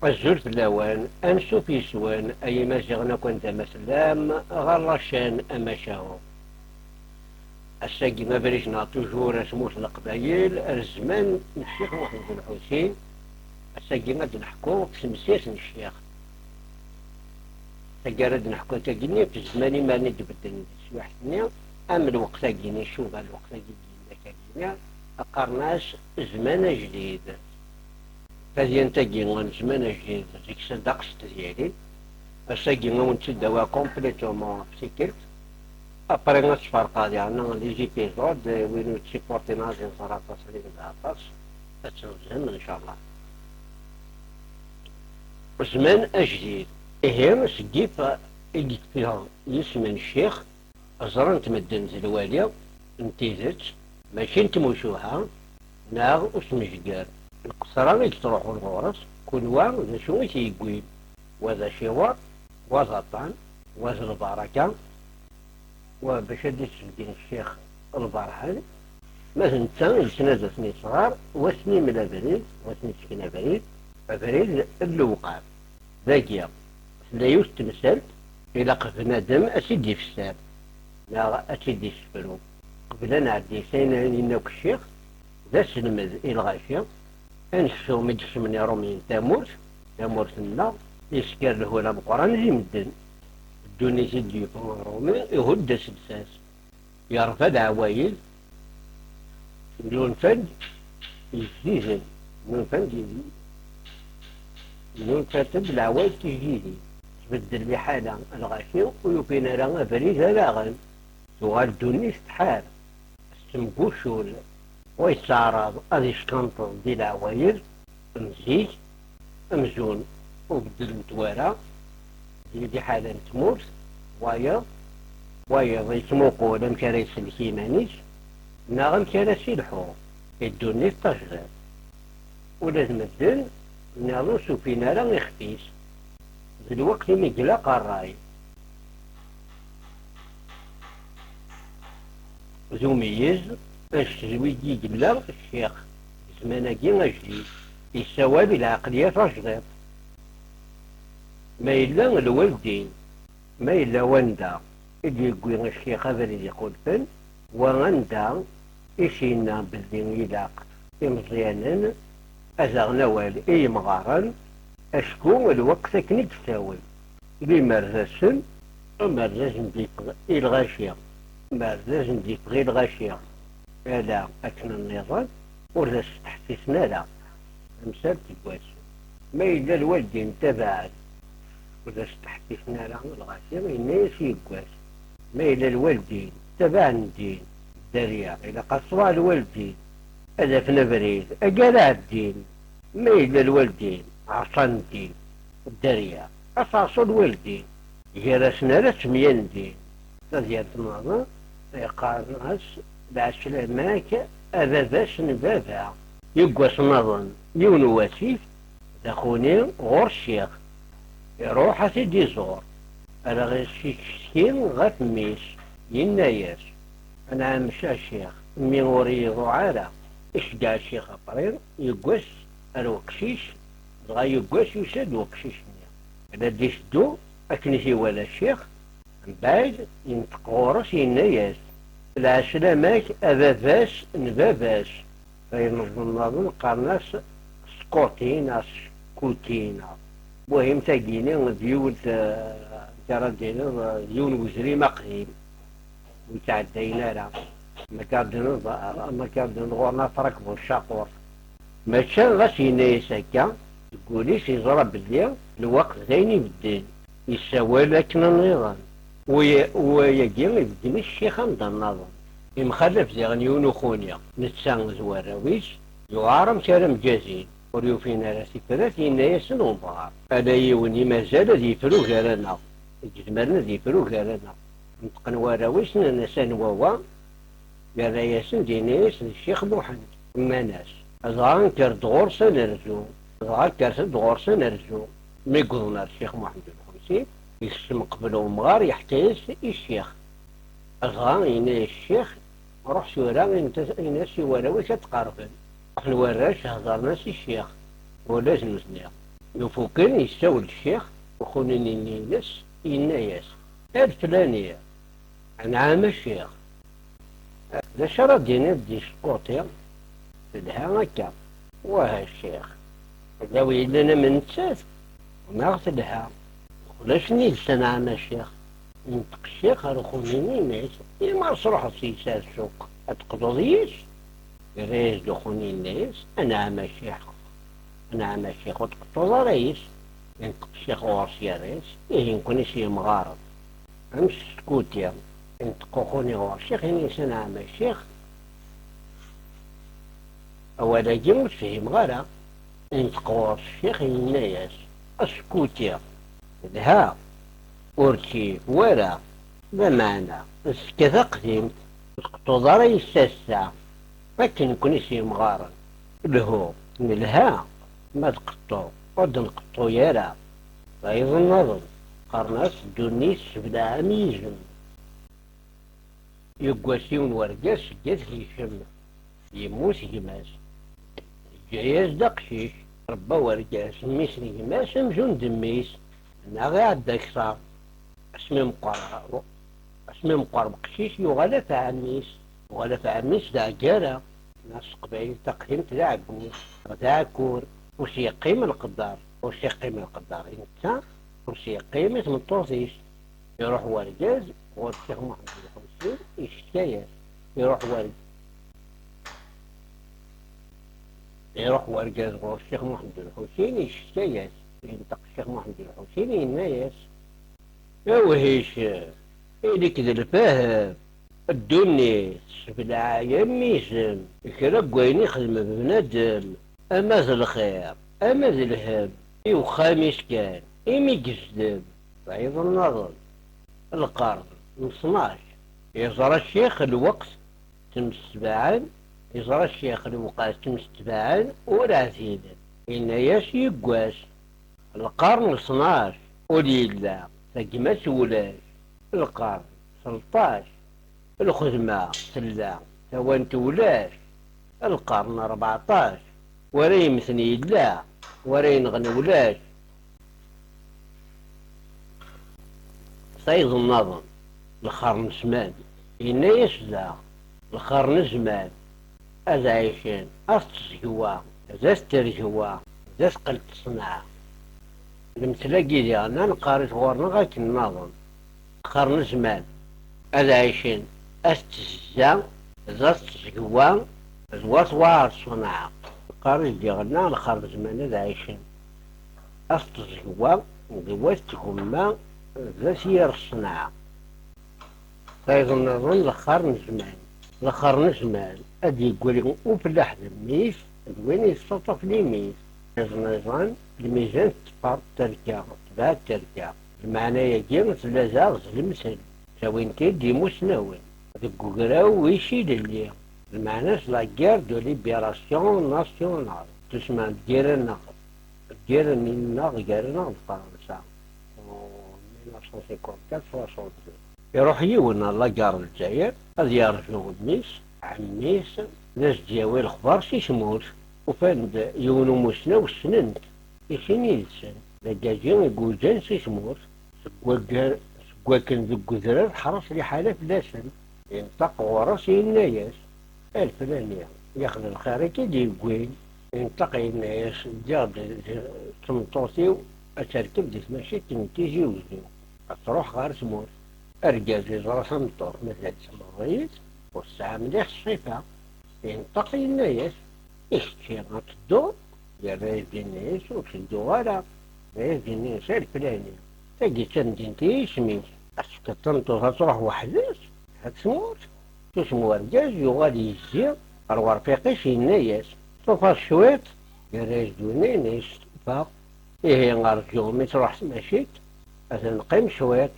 الزول في اللوان أنسو في سوان أي مازيغنا كنت مسلام غرشان أماشاو الساقي ما بريشنا توجور اسموس القبايل الزمان الشيخ محمد الحسين الساقي غاد نحكو في سمسيس الشيخ الساقي غاد نحكو تاقيني في الزمان ما ندبدل سواحتني أم الوقت تاقيني شوف الوقت تاقيني أقرناش زمان جديد هذه نتاقي زمان جديد ديك صدقت ديالي الساقي ونتسداوها كومبليتومون بسيكلت Après نتفرقا ديالنا لي زيبيزود وين تسيبورتينا زين صراحة تصليم العطاس تتنزهم إن شاء الله زمان أجديد إهم سقيف إجيت فيها يسمن الشيخ أزرا نتمدن زي الوالية نتيزت ماشي نتموشوها ناغ وسمجقار القصران اللي تروحوا الغورس كل واحد ذا شو يقوي وذا شوار وذا طعن وذا البركة وباش هادي تسدين الشيخ البرهان مثلا نتا يتنازل سني صغار وسني من بريد وسني سكن بريد اللوقاب ذاكيا لا يستمثل إلا قفنا دم أسيدي في الساب لا أسيدي سفرو قبل نعدي سينا لناك الشيخ ذا سلمذ الغاشية أنشو مجلس من رومين تامورت لنا يسكر له لا بقران زي مدن الدوني سيدي رومي يهد سلساس يرفد عوايل ينفد يجيزن ينفتد العوايل تجيزي تبدل بحالة الغاشية ويبين لها بريد هلاغن تغال الدوني استحال السمقوشول ويتعرض هذه شكنطر دي العوايل مزيج مزون وبدل متوارى دي حالة تموت ويا يسموقو لم كان الكيمانيش ناغم كان سيلحو الدنيا تجرب ولازم الدن ناغم سوفينا راه يخفيس الوقت ميقلق الراي ذو ميز الشزويجي قبلا الشيخ زماناكي غجدي يساوى بالعقلية رجضيط ما إلا الوالدين ما إلا وندا اللي يقول الشيخ هذا اللي يقول فن وغندا إشينا بالدين يلاق إمزيانا أزغنا والي إي مغارن أشكو الوقت كنك تساوي اللي مرزسن ومرزسن ديك الغاشية مرزسن ديك غير الغاشية لا أكن النظام ولا تحسسنا لا مثال تقواس ما إلا الوالدين تبعد ولا استحدثنا لهم الغاشية ما الناس يقواس ما إلا الوالدين تبع الدين الدريا إلا قصوا الوالدين هذا في نبريد أقلع الدين ما إلا الوالدين عصان الدين الدريا أصاصوا الوالدين جلسنا لسميان الدين تزيد النظر يقال ناس بعسلاماك أباباس نبابا يقواس نظن يون واسيف تخوني غور الشيخ يروح سيدي زور أنا غير شكين غات ميس يناياس أنا مشى الشيخ مي وري ضعارة إش قال الشيخ أبرير يقوس الوقشيش غا يقوس يساد وقشيش أنا ديش دو أكنسي ولا الشيخ من بعد ينتقورس يناياس العسلاماك أباباس نباباس فينظن قرناس سكوتينا سكوتينا مهم تاقيني ديول ترى دينا ديول وزري مقهيم وتعدينا راه ما كان غورنا تركبوا الشاقور ماشي غاسينا يسكا تقوليش يزرب بالليل الوقت زيني بالدين يساوي لكن النظام ويجي يبدل الشيخ عند النظام يمخلف زيغنيون وخونيا نتسان زواراويش يعارم كلام جازين وريوفينا راسي ثلاثين يسن ومبار أنا يوني مازال ذي فرو غيرنا الجزمرنا ذي فرو غيرنا نتقن وراويش نسان ووا قال ياسن دينيس الشيخ محمد ما ناس أظهر كرد غورسا نرجو أظهر كرد غورسا نرجو ما يقولنا الشيخ محمد الخمسين يسم قبله مغار يحتاج الشيخ أظهر إن الشيخ روح شورا إن شورا وش تقاربن احنا وراش هضرنا سي الشيخ ولازم نسنيا يفوكن يساول الشيخ وخونني نينس يناياس الفلانية نعم الشيخ لا شرا ديني بدي سكوتي تدها هكا وها الشيخ لو لنا من نتساف وناغتلها ولاش نيلسان عام الشيخ ينطق الشيخ رخونيني ناس ما صروح سيسال السوق اتقضضيش ريز دخوني الناس انا عام الشيخ انا عام الشيخ وتقطو رئيس ينطق الشيخ غورسي رئيس إيه يمكن يشي مغارض امس سكوتيا ينطق خوني غورسي خيني سنة عام الشيخ اولا جمت فهم غالا ينطق غورس الشيخ الناس اسكوتيا لها ورتي ولا بمعنى كذا قديم تقطو ضري الساسة لكن يكون يسي مغارض لهو نلها ما تقطو ود نقطو يارا غيظ النظر قرناس دونيس بلا عميزم يقواسيون ورقاس جات يشم يموت يماس جايز دقشيش ربا ورقاس ميس يماس مجون دميس ناغي عداكسا اسمي مقرب قشيش يغلف عميس وغلف عميس دا جارة ناس قبائل تقييم تلعبون ذاكور وش يقيم القدار وش يقيم القدار انت وش يقيم اسم الطوزيش يروح ورقاز والشيخ محمد الحسين يشتيس يروح ورقاز والشيخ محمد الحسين يشتيس ينطق الشيخ محمد الحسين ينايس وهيش اللي كذا الفاهم الدنيا سبلع يميسم كرا قوين يخدم بنادم اما ذا الخير اما ذا الهم وخامس كان إمي قصدم بعيد النظر القرن من 12 يزرى الشيخ الوقت تم السبعان يزرى الشيخ الوقت تم السبعان ولا زيدا إن ياش يقواس القرن 12 وليلا فقمت ولاش القرن 13 الخدمة سلا توانت ولاش القرن 14 وري مثني لا وري نغني ولاش صيد النظم القرن زمان إنا يسلا القرن زمان أذا عايشين أستسقوا أذا استرجوا أذا سقلت صنع المتلاقي ديالنا نقاري غورنا غاك النظم القرن زمان أذا عايشين أستسجا أذا استسقوا أذا صنع القاري ديالنا القرن زمان أذا عايشين أستسقوا دواتهم ذا سير الصناعة صيد النظام القرن زمان أدي يقول وفلاح الميس وين يستطف ليميس النظام الميزان تفار تركا تبع التركا المعنى يجي مثل زاغز المثل سوين تيدي مسنون ذكو قراو ويشي للي المعنى لاكير دو ليبيراسيون ناسيونال تسمى ديرنا فرنسا 1954 يروح يون لاكار الجزائر هذا يرجو ميس عميس ناس دياوي الخبار شي شموت وفاند يونو مسنا والسننت يشيني يلسن لقاجين يقول جان شي شموت سكوا كان ذو قدرات حرس لحالة فلاسن ينطق ورس يناياس الفلانية ياخذ الخير كي يقوين ينطق يناياس جاب تمطوطيو أتركب ديك ماشي تنتيجي وزنو تروح غير سموت أرجاز يزرى سمطور مثل الرئيس والساعة مليح الصيفة ينطق الناس يشتي غتدو يا رئيس الناس وتشدو غالا رئيس الناس الفلاني تجي تندينتي سميت أسكت تنطوها تروح وحداش هتموت تسمو أرجاز يغادي يزير أروى رفيقيش الناس طفى شويت يا رئيس دوني ناس طفى إيه نرجو مي تروح مشيت أثنى نقيم شويت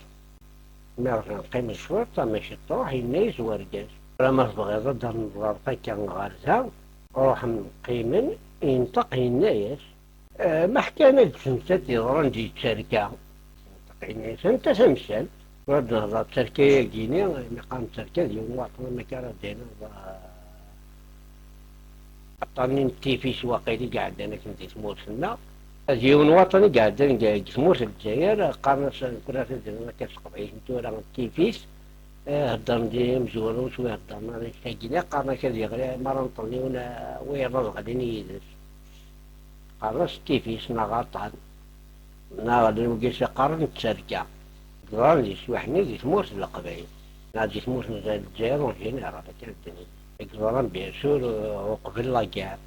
نرجع نقيم شويت ماشي تروح الناس ورجاز راه ما تبغي ضد الغلطة كان غارزها روح نقيمن ينطق الناس ما حكانا تسمسات يضرن دي التركة ينطق الناس انت تمثل رد نهضر التركية كيني مقام التركة ديال واطنا ما كان دينا عطاني نتيفيش واقيلي قاعد انا كنت تموت لنا ديون وطني قاعدين تموت الجزائر قارنا كنا تدرنا كتقبعيش نتورا كيفيس هدر ندير مزور وشويه هدرنا كاكينا قارنا كذي غير مرة نطليونا وين غاديين يدرس قارنا كيفيس نغاطان غادي نوقيس قارن تسركا قران لي شي وحنا دي تموت القبايل غادي تموت الجزائر وجينا راه كانت قران بيان سور وقبل لا كاع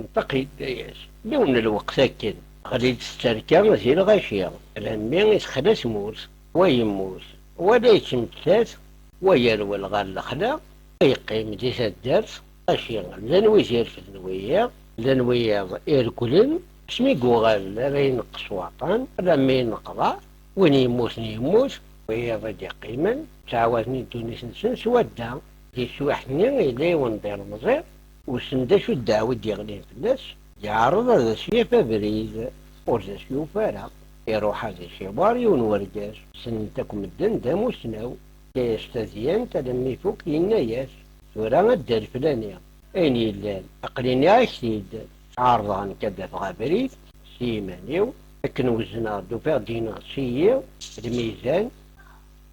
نتقي داياس دون الوقت ساكن غادي تستركا مزيان غاشية الهمي يتخلص موت ويموت ولا يتمتات ويروي غير الخلا يقيم ديس الدرس غاشية لان ويزير في النوية لان ويا يركلن سمي قوغال لا ينقص وطن لا ما ينقضى وين يموت ويا غادي يقيما تعاودني تونس نسن سودا دي سواحني إلا يوندير مزير وسندا شو الدعوة ديالي فلاس يعرض هذا الشيء فبريد ورزا شيو فارغ يروح هذا الشيء باري ونورجاش سنتكم الدن دا مسناو كيستاذيان تلمي فوق يناياس ثورا الدار الفلانية أين يلان أقليني عشتيد عارضان كذا فغابريد سيمانيو لكن وزنا دوفير ديناسية الميزان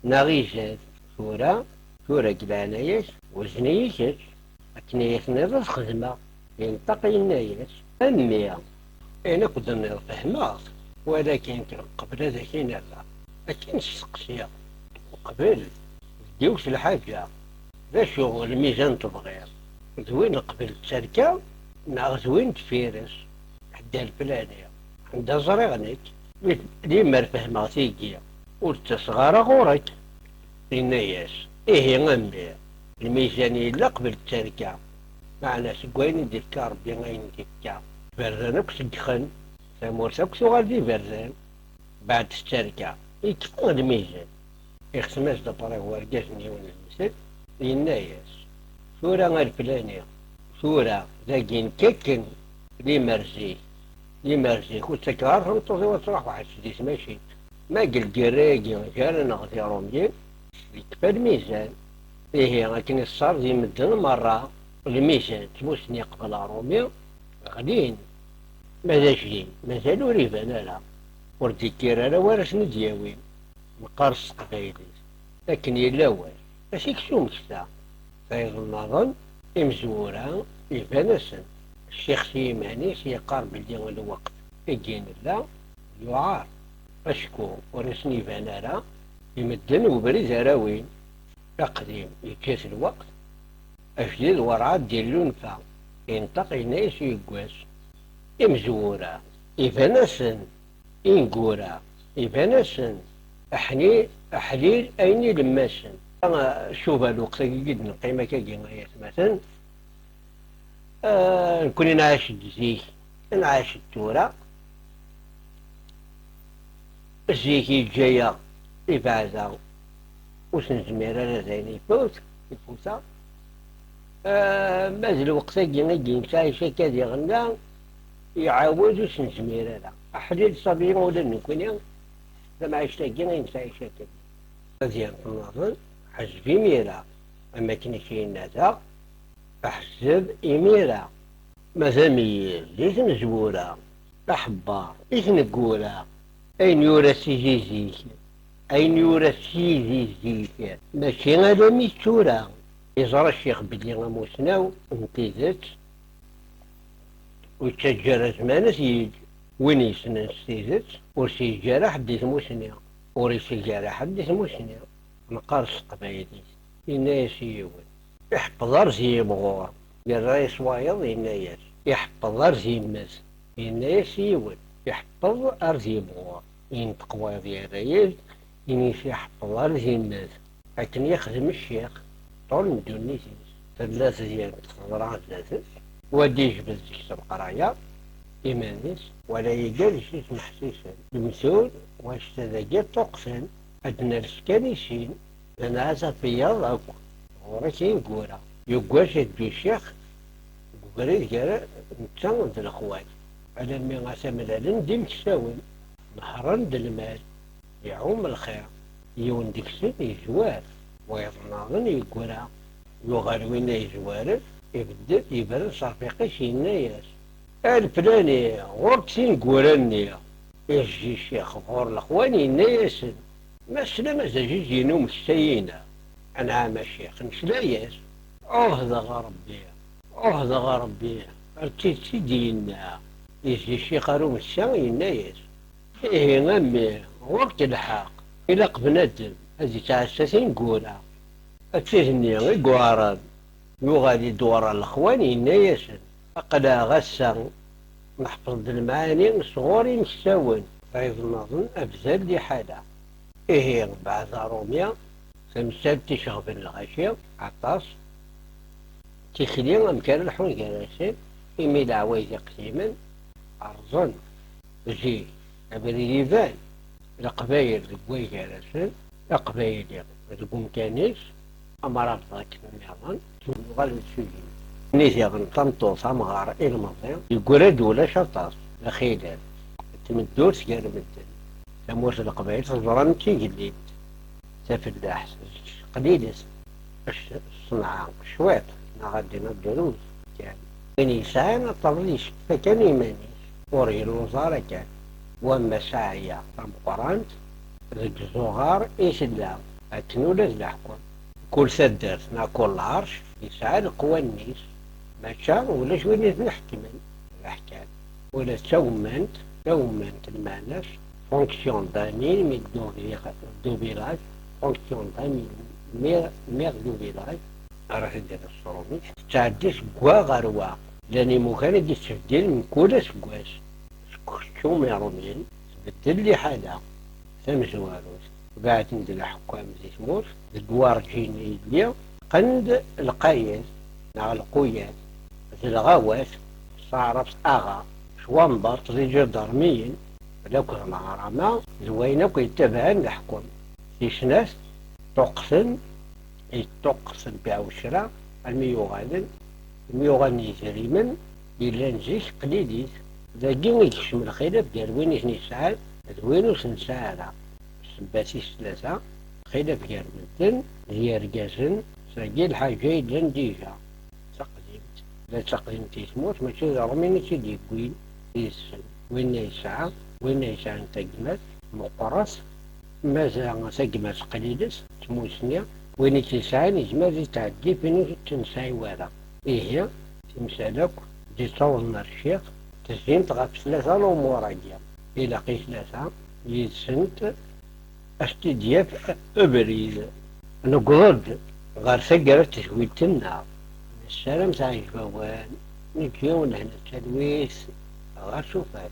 نغيزات ثورا كلاناياس وزنيشاش أكنياس نرى الخدمة ينتقي الناس أمي أنا كنت نفهمها ولكن قبل هذاك لا لكن السقسية وقبل ديوش الحاجة لا شغل الميزان تبغير زوين قبل التركة مع زوين تفيرس حدا الفلانية عندها زريغنيك لما فهمها تيجي والتصغار غورك الناس إيه أمي الميزانية لا قبل التركة معنا سكوين ديكا ربي غاين ديكا برانك سدخن ثمورسك غادي بران بعد الشركة يكفو الميزان يخسماش دبرا هو رجاسني ولا المسد للناس صورة غير فلانية صورة ذاكين كيكن لي مرزي كنت كارهم توصي وتروح واحد سديس ماشي ما قل جراجي جانا نغطي رومجين يكفى الميزان إيه لكن الصار زي مدن مرة الميزان تموسني قبل رومي غاديين ماذا شدين مازالو ريفان لا وردي كيرانا ورش ندياوين مقارس قبايلي لكن يلاوال ماشي كسوم كستا فايض النظن امزورا يفانسن الشيخ سيماني سيقارب ديال الوقت يجين لا يعار اشكو ورسني فانارا يمدن وبريز هراوين قديم يكاس الوقت أجديد ورعات ديال لونفا ينتقي ناس يقواس امزورا إفناسن إنقورا إفناسن أحليل أيني لماسن أنا شوف الوقت جد نقيمة كي مثلا نكون نعيش الزيك نعيش التورا الزيكي جاية إفعزا وسنزمير أنا زيني يفوتا مازال الوقت كي نساي شي كادي غندا يعاود وسنزمير أنا أحليل صبير ولا نكون لما عشت كي نساي شي كادي مزيان في النظر حسبي ميرا أما كنشي ناتا أحسب إميرا مازال ميل ليش نزورا أحبار ليش نقولا أين يورثي زيك أين يورثي زيك ماشي غادا ميتورا يزرى الشيخ بلي غاموسناو انتيزت ويتشجر زمان سيج وين يسنن ستيزت ورسيجارة حديث موسنيا ورسيجارة حديث موسنيا مقارس قبايلي الناس يوين يحفظ رزي بغور الرئيس وايض الناس يحفظ رزي ماس الناس يوين يحفظ رزي بغور ينطق واضي الرئيس ينيس يحفظ رزي ماس لكن يخدم الشيخ طول مدوني ثلاثة ديال الخضراء ثلاثة ودي يجبد القراية إيمانيس ولا يقال شي محسيسا المسؤول واش تذاكر طقسن أدنى السكانيسين أنا عزا بياض أكو وركين قورا يقواش يدو الشيخ قوري ديال نتساوند الأخوات على مي غاسا ملالن ديم تساون نهران المال يعوم الخير يون ديكسن يجوار ويضناغن يقورا يغار وين يجوار يبدأ يبرد صافيقي شي ناياس الفلاني غورك سين قوراني يجي الشيخ غور الأخوان ينايسن ما سلام زجيجينو مستيينا أنا عام الشيخ نسلاياس أهدغ ربي أهدغ ربي أرتيت سيدينا يجي الشيخ روم السا ينايس إيه أمي وقت الحق إلا قبنادم هذي تعساسين قولا أتسهني قواران يغادي يدور الأخوان ينايسن أقلا غسا نحفظ المعاني صغوري نستاون رايض نظن أبزال دي حالة إيه بعد روميا سمسال تشغب الغاشية عطاس تخلي أمكان الحون كراسي إمي العوايد قديما أرزن جي أبريليفان القبايل القوي كراسي القبايل القمكانيس أمارات ذاك النظام غالب سوين نيزي غنطنطوس أمغار المضيع يقرد ولا شطاس الخيلان تمدوس قال مدن تموس القبائل تزرن تيجليد تفلاح قليلس الصنعاء شويط غادي ندروس كان وين يسعى الطريش فكان يمانيش وري الوزارة كان وما ساعية القرآن ذك الصغار إيش لا أتنولا الحكم كل سدرت كل عرش يسعى القوانيس ماشا ولا شوية نحكمن الأحكام ولا تومنت المعناش فونكسيون دانيل مي دو فيلاج فونكسيون دانيل مير دو فيلاج راح ندير الصرومي تعديش كوا غروا لاني مكان دي تبدل من كل سكواش شو ميرومين تبدل لي حالة ثمزواروس بعد ندير الحكام زي موس الدوار جيني ليا قند القايس نا القويات الغواس صارت أغا شوانبر تريجر درميين لوك العرماء زوينة كيتبعن الحكم تيشناس تقسن يتقسن بعوشرة الميوغاني زريمن إلا نزيش قليليت ذاكي يكشم الخلاف ديال وين يسعى وين سنساعد سباسيس ثلاثة خلاف ديال مدن هي رقاسن ساقي الحاجة إلا نديجا تقديمت لا تقديمت يسموت ماشي رميني تيدي كوين يسن وين يسعى نتقمت مقرص مازال سقمت قليلس تموسنيا وين تيسعى نجمال يتعدي فين تنساي ورا إيه تمسالك دي صورنا الشيخ تزين تغف ثلاثة الأمور هاديا إلا قي ثلاثة يسنت أستدياف أبريز نقعد غير سقرة تشويتنا السلام تاع الجوان نجيو نحنا التلويث غير شوفات